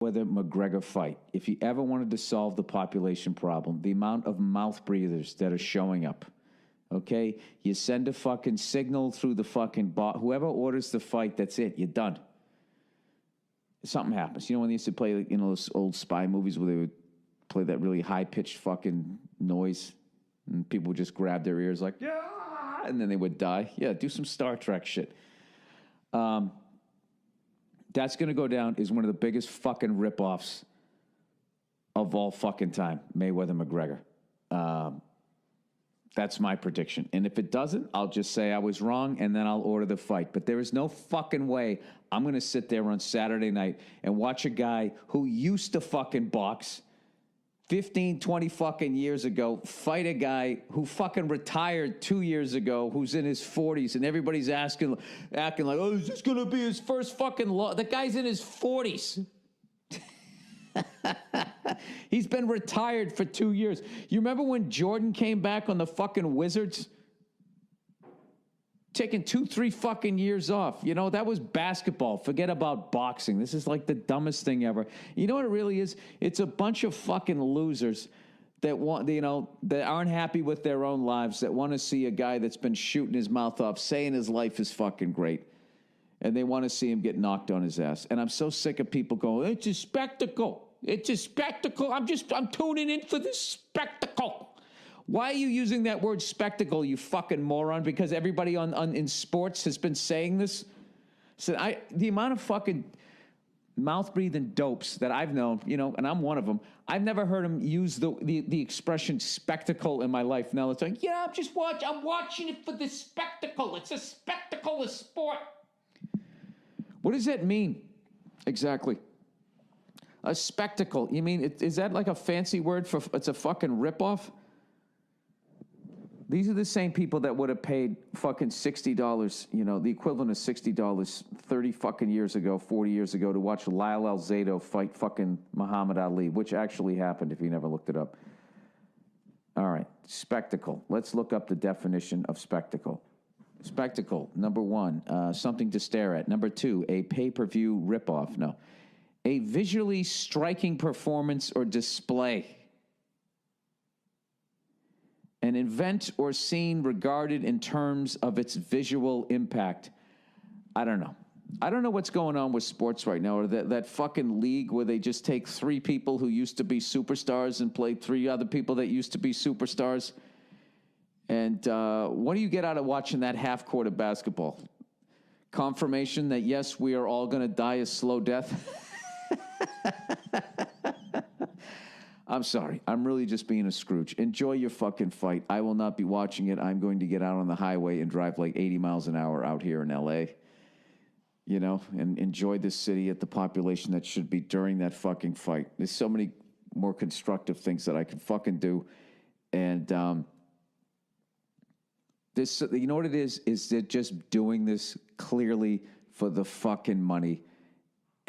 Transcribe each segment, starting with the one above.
Mayweather McGregor fight, if you ever wanted to solve the population problem, the amount of mouth breathers that are showing up, okay? You send a fucking signal through the fucking bot. Whoever orders the fight, that's it. You're done. Something happens. You know when they used to play, those old spy movies where they would play that really high-pitched fucking noise and people would just grab their ears like, yeah, and then they would die? Yeah, do some Star Trek shit. That's going to go down as one of the biggest fucking ripoffs of all fucking time, Mayweather-McGregor. That's my prediction. And if it doesn't, I'll just say I was wrong, and then I'll order the fight. But there is no fucking way I'm going to sit there on Saturday night and watch a guy who used to fucking box 15, 20 fucking years ago fight a guy who fucking retired 2 years ago who's in his 40s, and everybody's acting like, oh, is this going to be his first fucking loss? The guy's in his 40s. He's been retired for 2 years. You remember when Jordan came back on the fucking Wizards? Taking 2-3 fucking years off. That was basketball. Forget about boxing. This is like the dumbest thing ever. You know what it really is? It's a bunch of fucking losers that that aren't happy with their own lives, that want to see a guy that's been shooting his mouth off, saying his life is fucking great. And they want to see him get knocked on his ass. And I'm so sick of people going, it's a spectacle. It's a spectacle. I'm tuning in for this spectacle. Why are you using that word spectacle, you fucking moron? Because everybody in sports has been saying this. So the amount of fucking mouth-breathing dopes that I've known, and I'm one of them, I've never heard them use the expression spectacle in my life. Now it's like, yeah, I'm watching it for the spectacle. It's a spectacle of sport. What does that mean exactly? A spectacle. You mean, is that like a fancy word for it's a fucking ripoff? These are the same people that would have paid fucking $60, the equivalent of $60 30 fucking years ago, 40 years ago, to watch Lyle Alzado fight fucking Muhammad Ali, which actually happened if you never looked it up. All right, spectacle. Let's look up the definition of spectacle. Spectacle, number one, something to stare at. Number two, a pay-per-view ripoff. No. A visually striking performance or display. An event or scene regarded in terms of its visual impact. I don't know. I don't know what's going on with sports right now, or that fucking league where they just take 3 people who used to be superstars and play 3 other people that used to be superstars. And what do you get out of watching that half-court of basketball? Confirmation that, yes, we are all going to die a slow death? I'm sorry. I'm really just being a Scrooge. Enjoy your fucking fight. I will not be watching it. I'm going to get out on the highway and drive like 80 miles an hour out here in L.A., and enjoy this city at the population that should be during that fucking fight. There's so many more constructive things that I can fucking do. And this, you know what it is? Is they're just doing this clearly for the fucking money.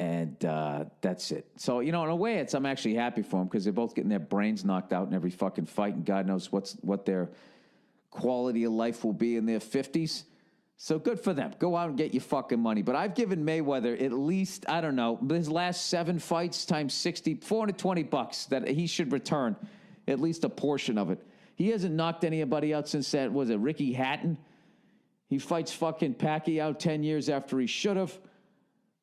And that's it. So, in a way, I'm actually happy for them because they're both getting their brains knocked out in every fucking fight, and God knows what their quality of life will be in their 50s. So good for them. Go out and get your fucking money. But I've given Mayweather at least, I don't know, his last 7 fights times 60, $420 that he should return at least a portion of it. He hasn't knocked anybody out since that, was it Ricky Hatton? He fights fucking Pacquiao 10 years after he should have.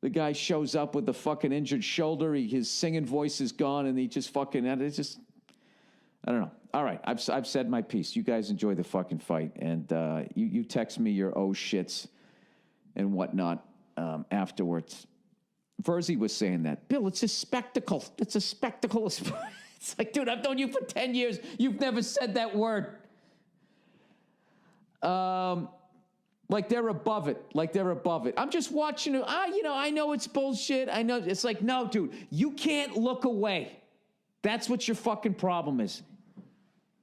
The guy shows up with the fucking injured shoulder. His singing voice is gone, and he just fucking, it's just, I don't know. All right, I've said my piece. You guys enjoy the fucking fight, and you text me your oh shits and whatnot afterwards. Verzi was saying that. Bill, it's a spectacle. It's a spectacle. It's like, dude, I've known you for 10 years. You've never said that word. Like they're above it. I'm just watching it. I know it's bullshit. I know. It's like, no, dude, you can't look away. That's what your fucking problem is.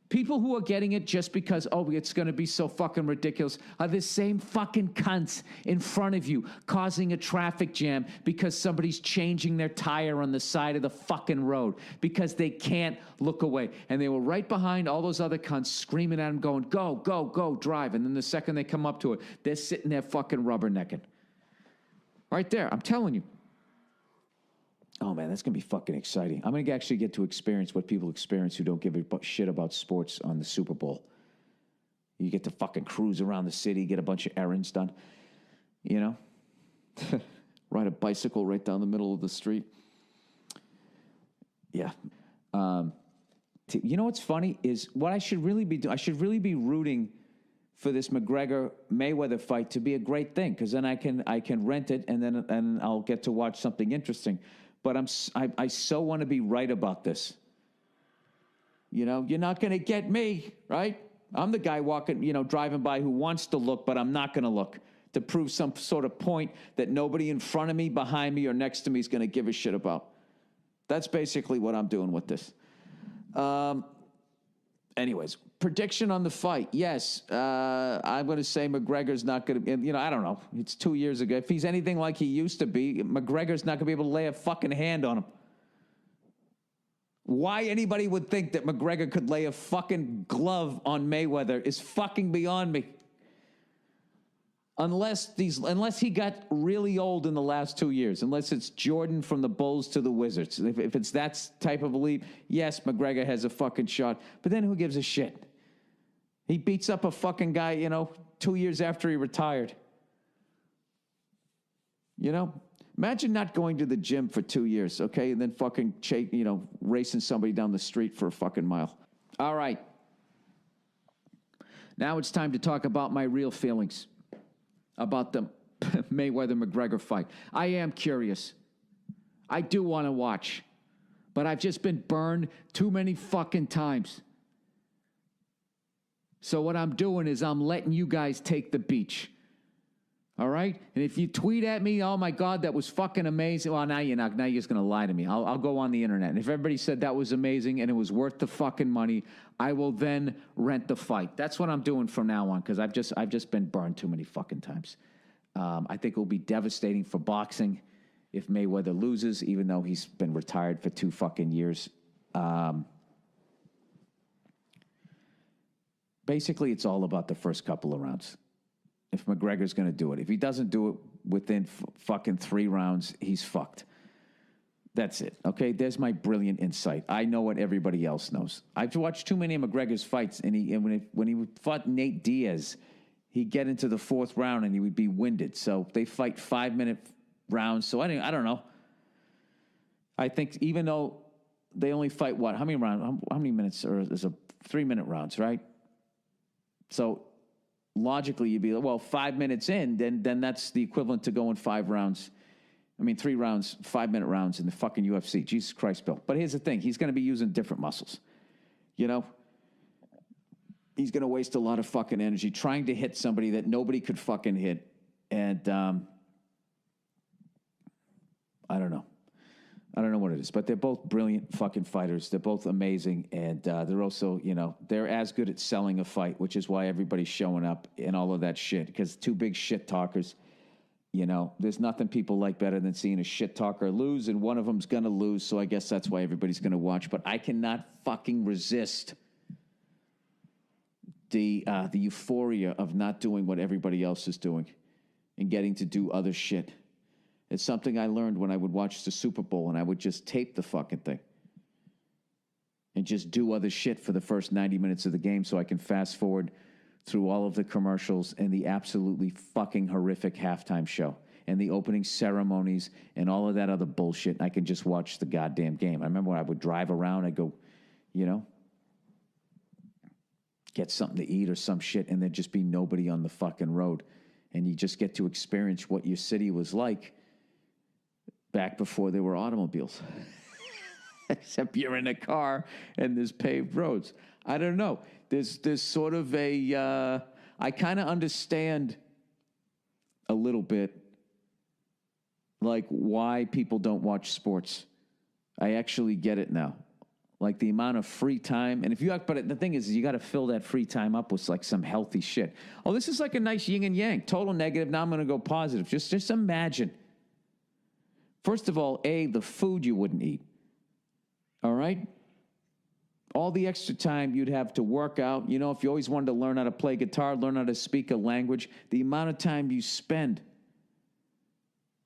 People who are getting it just because, it's going to be so fucking ridiculous, are the same fucking cunts in front of you causing a traffic jam because somebody's changing their tire on the side of the fucking road because they can't look away. And they were right behind all those other cunts screaming at them going, go, go, go, drive. And then the second they come up to it, they're sitting there fucking rubbernecking. Right there. I'm telling you. Oh, man, that's going to be fucking exciting. I'm going to actually get to experience what people experience who don't give a shit about sports on the Super Bowl. You get to fucking cruise around the city, get a bunch of errands done, you know? Ride a bicycle right down the middle of the street. Yeah. You know what's funny is what I should really be doing. I should really be rooting for this McGregor-Mayweather fight to be a great thing, because then I can rent it and I'll get to watch something interesting. But I so want to be right about this. You know, you're not going to get me, right? I'm the guy walking, driving by who wants to look, but I'm not going to look to prove some sort of point that nobody in front of me, behind me, or next to me is going to give a shit about. That's basically what I'm doing with this. Anyways, prediction on the fight. Yes, I'm going to say McGregor's not going to, I don't know. It's 2 years ago. If he's anything like he used to be, McGregor's not going to be able to lay a fucking hand on him. Why anybody would think that McGregor could lay a fucking glove on Mayweather is fucking beyond me. Unless he got really old in the last 2 years, unless it's Jordan from the Bulls to the Wizards. If it's that type of a leap, yes, McGregor has a fucking shot. But then who gives a shit? He beats up a fucking guy, 2 years after he retired. Imagine not going to the gym for 2 years, okay, and then fucking racing somebody down the street for a fucking mile. All right. Now it's time to talk about my real feelings about the Mayweather-McGregor fight. I am curious. I do want to watch. But I've just been burned too many fucking times. So what I'm doing is I'm letting you guys take the beach. All right? And if you tweet at me, oh, my God, that was fucking amazing. Well, now you're not. Now you're just going to lie to me. I'll go on the internet. And if everybody said that was amazing and it was worth the fucking money, I will then rent the fight. That's what I'm doing from now on, because I've just been burned too many fucking times. I think it will be devastating for boxing if Mayweather loses, even though he's been retired for 2 fucking years. Basically, it's all about the first couple of rounds. If McGregor's going to do it. If he doesn't do it within fucking 3 rounds, he's fucked. That's it, okay? There's my brilliant insight. I know what everybody else knows. I've watched too many of McGregor's fights, and when he fought Nate Diaz, he'd get into the 4th round, and he would be winded. So they fight 5-minute rounds. So I don't know. I think even though they only fight, what? How many rounds? How many minutes? Or there's a 3-minute rounds, right? So logically, you'd be like, well, 5 minutes in, then that's the equivalent to going 5 rounds. 3 rounds, 5-minute rounds in the fucking UFC. Jesus Christ, Bill. But here's the thing. He's going to be using different muscles. He's going to waste a lot of fucking energy trying to hit somebody that nobody could fucking hit. And I don't know. I don't know what it is, but they're both brilliant fucking fighters. They're both amazing, and they're also, they're as good at selling a fight, which is why everybody's showing up and all of that shit, because 2 big shit talkers, there's nothing people like better than seeing a shit talker lose, and one of them's going to lose, so I guess that's why everybody's going to watch. But I cannot fucking resist the euphoria of not doing what everybody else is doing and getting to do other shit. It's something I learned when I would watch the Super Bowl, and I would just tape the fucking thing and just do other shit for the first 90 minutes of the game so I can fast forward through all of the commercials and the absolutely fucking horrific halftime show and the opening ceremonies and all of that other bullshit. I can just watch the goddamn game. I remember when I would drive around, I'd go, get something to eat or some shit, and there'd just be nobody on the fucking road. And you just get to experience what your city was like back before there were automobiles. Except you're in a car and there's paved roads. I don't know. There's sort of a, I kind of understand a little bit like why people don't watch sports. I actually get it now. Like the amount of free time. And but the thing is you got to fill that free time up with like some healthy shit. Oh, this is like a nice yin and yang. Total negative. Now I'm going to go positive. Just imagine. First of all, the food you wouldn't eat. All right? All the extra time you'd have to work out. If you always wanted to learn how to play guitar, learn how to speak a language, the amount of time you spend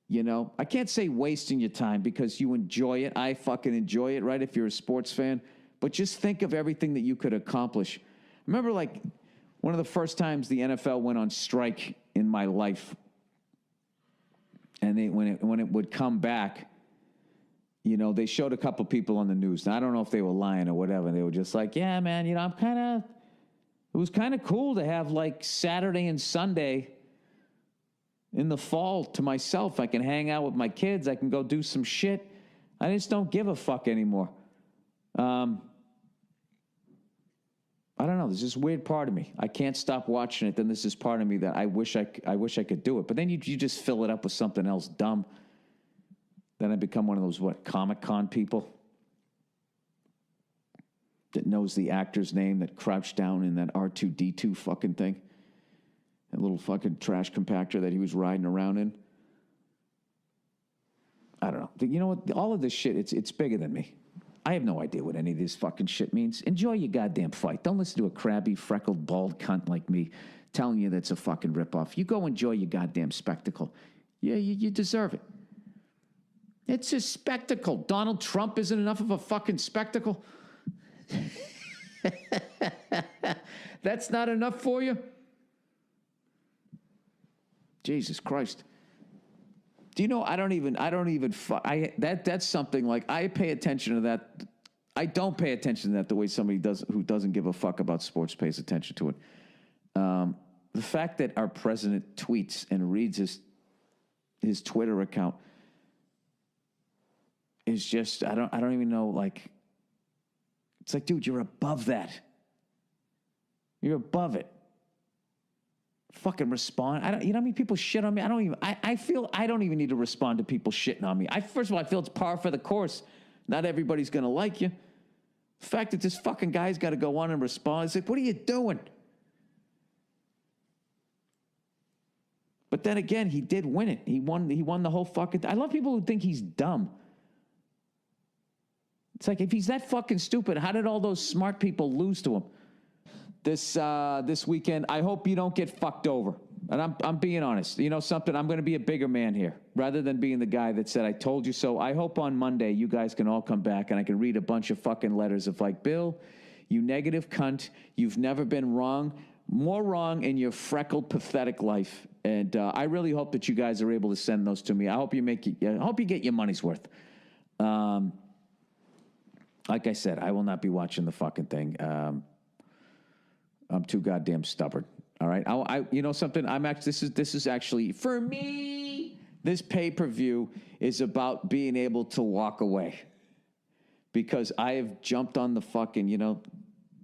You know, I can't say wasting your time because you enjoy it. I fucking enjoy it, right? If you're a sports fan. But just think of everything that you could accomplish. Remember, like, one of the first times the NFL went on strike in my life. And when it would come back, you know, they showed a couple people on the news. Now, I don't know if they were lying or whatever. They were just like, yeah, man, you know, it was kind of cool to have, like, Saturday and Sunday in the fall to myself. I can hang out with my kids. I can go do some shit. I just don't give a fuck anymore. I don't know. There's this weird part of me. I can't stop watching it. Then there's this part of me that I wish I could do it. But then you just fill it up with something else dumb. Then I become one of those, Comic-Con people that knows the actor's name that crouched down in that R2-D2 fucking thing. That little fucking trash compactor that he was riding around in. I don't know. You know what? All of this shit, it's bigger than me. I have no idea what any of this fucking shit means. Enjoy your goddamn fight. Don't listen to a crabby, freckled, bald cunt like me telling you that's a fucking ripoff. You go enjoy your goddamn spectacle. Yeah, you deserve it. It's a spectacle. Donald Trump isn't enough of a fucking spectacle. That's not enough for you? Jesus Christ. Do you know, that's something like, I pay attention to that. I don't pay attention to that the way somebody who doesn't give a fuck about sports pays attention to it. The fact that our president tweets and reads his Twitter account is just, I don't even know, like, it's like, dude, you're above that. You're above it. Fucking respond. You know how many people shit on me? I feel I don't even need to respond to people shitting on me. First of all, I feel it's par for the course. Not everybody's going to like you. The fact that this fucking guy's got to go on and respond, it's like, what are you doing? But then again, he did win it. He won the whole fucking thing. I love people who think he's dumb. It's like, if he's that fucking stupid, how did all those smart people lose to him? This weekend, I hope you don't get fucked over. And I'm being honest. You know something? I'm going to be a bigger man here rather than being the guy that said, I told you so. I hope on Monday you guys can all come back and I can read a bunch of fucking letters of like, Bill, you negative cunt. You've never been more wrong in your freckled, pathetic life. And I really hope that you guys are able to send those to me. I hope you get your money's worth. Like I said, I will not be watching the fucking thing. I'm too goddamn stubborn. All right. You know something? This is actually, for me, this pay-per-view is about being able to walk away. Because I have jumped on the fucking, you know,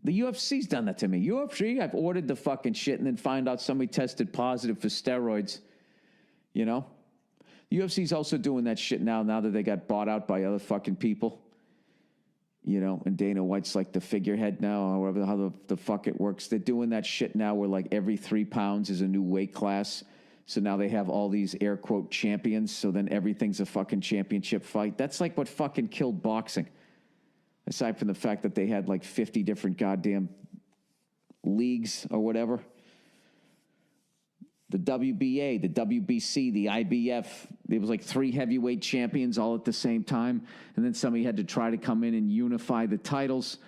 the UFC's done that to me. UFC, I've ordered the fucking shit and then find out somebody tested positive for steroids. You know? UFC's also doing that shit now that they got bought out by other fucking people. You know, and Dana White's like the figurehead now, or how the fuck it works. They're doing that shit now where like every 3 pounds is a new weight class. So now they have all these air quote champions. So then everything's a fucking championship fight. That's like what fucking killed boxing. Aside from the fact that they had like 50 different goddamn leagues or whatever. The WBA, the WBC, the IBF. There was like 3 heavyweight champions all at the same time. And then somebody had to try to come in and unify the titles.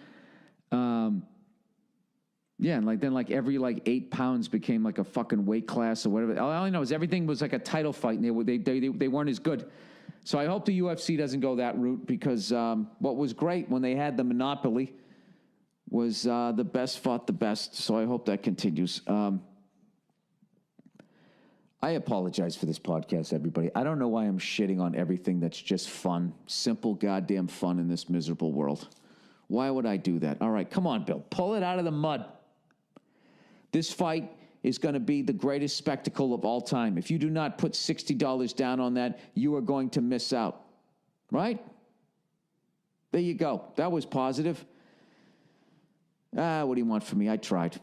Yeah, and then every 8 pounds became like a fucking weight class or whatever. All I know is everything was like a title fight, and they weren't as good. So I hope the UFC doesn't go that route because what was great when they had the monopoly was the best fought the best. So I hope that continues. I apologize for this podcast, everybody. I don't know why I'm shitting on everything that's just fun, simple goddamn fun in this miserable world. Why would I do that? All right, come on, Bill. Pull it out of the mud. This fight is going to be the greatest spectacle of all time. If you do not put $60 down on that, you are going to miss out. Right? There you go. That was positive. What do you want from me? I tried.